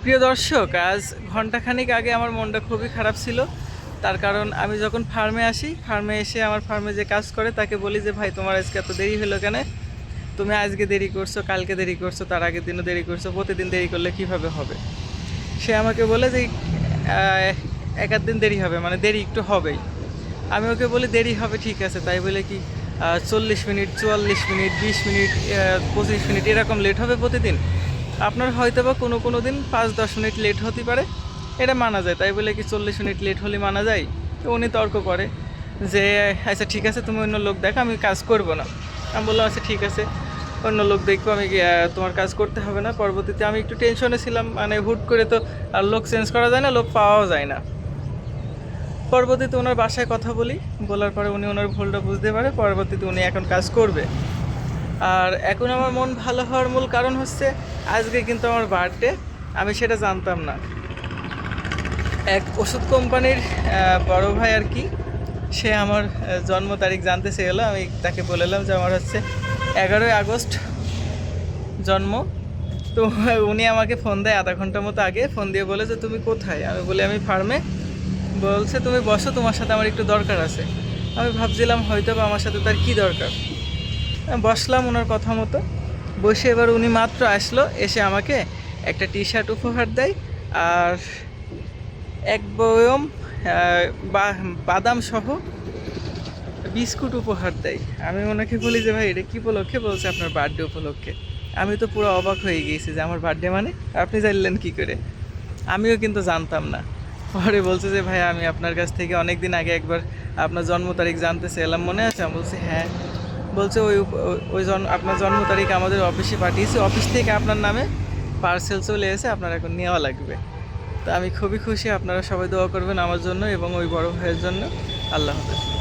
প্রিয় দর্শক, আজ ঘন্টাখানিক আগে আমার মনটা খুবই খারাপ ছিল। তার কারণ আমি যখন ফার্মে আসি, ফার্মে এসে আমার ফার্মে যে কাজ করে তাকে বলি যে ভাই তোমার আজকে এত দেরি হলো কেন? তুমি আজকে দেরি করছো, কালকে দেরি করছো, তার আগের দিনও দেরি করছো, প্রতিদিন দেরি করলে কিভাবে হবে? সে আমাকে বলে যে এক আধ দিন দেরি হবে, মানে দেরি একটু হবেই। আমি ওকে বলি দেরি হবে ঠিক আছে, তাই বলে কি 40 মিনিট, 44 মিনিট, 20 মিনিট, 25 মিনিট এরকম লেট হবে প্রতিদিন? আপনার হয়তো বা কোনো দিন 5-10 মিনিট লেট হতে পারে, এটা মানা যায়। তাই বলে কি 40 মিনিট লেট হলে মানা যায়? তো উনি তর্ক করে যে আচ্ছা ঠিক আছে, তুমি অন্য লোক দেখো, আমি কাজ করব না। আমি বললাম আচ্ছা ঠিক আছে, অন্য লোক দেখবো, আমি তোমার কাজ করতে হবে না। পরবর্তীতে আমি একটু টেনশনে ছিলাম, মানে হুট করে তো আর লোক চেঞ্জ করা যায় না, লোক পাওয়াও যায় না। পরবর্তীতে ওনার বাসায় কথা বলি, বলার পরে উনি ওনার ভুলটা বুঝতে পারে। পরবর্তীতে উনি এখন কাজ করবে। আর এখন আমার মন ভালো হওয়ার মূল কারণ হচ্ছে আজকে কিন্তু আমার বার্থডে। আমি সেটা জানতাম না। এক ওষুধ কোম্পানির বড় ভাই আর কি, সে আমার জন্ম তারিখ জানতে চেয়েলো। আমি তাকে বললাম যে আমার হচ্ছে 11ই আগস্ট জন্ম। তো উনি আমাকে ফোন দেয় আধা ঘন্টার মতো আগে, ফোন দিয়ে বলে যে তুমি কোথায়? আমি বলি আমি ফার্মে। বলছে তুমি বসো, তোমার সাথে আমার একটু দরকার আছে। আমি ভাবছিলাম হয়তো বা আমার সাথে তার কী দরকার। বসলাম ওনার কথা মতো, বসে এবার উনি মাত্র আসলো, এসে আমাকে একটা টি শার্ট উপহার দেয় আর এক বয়ম বাদাম সহ বিস্কুট উপহার দেয়। আমি ওনাকে বলি যে ভাই এটা কী উপলক্ষে? বলছে আপনার বার্থডে উপলক্ষে। আমি তো পুরো অবাক হয়ে গিয়েছি যে আমার বার্থডে মানে আপনি জানলেন কী করে? আমিও কিন্তু জানতাম না। পরে বলছে যে ভাই আমি আপনার কাছ থেকে অনেক দিন আগে একবার আপনার জন্ম তারিখ জানতে চাইলাম, মনে আছে? আমি বলছি হ্যাঁ। বলছে ওই আপনার জন্ম তারিখ আমাদের অফিসে পাঠিয়েছি, অফিস থেকে আপনার নামে পার্সেল চলে এসে আপনার এখন নেওয়া লাগবে। তো আমি খুবই খুশি। আপনারা সবাই দোয়া করবেন আমার জন্য এবং ওই বড় ভাইয়ের জন্য। আল্লাহ হাফেজ।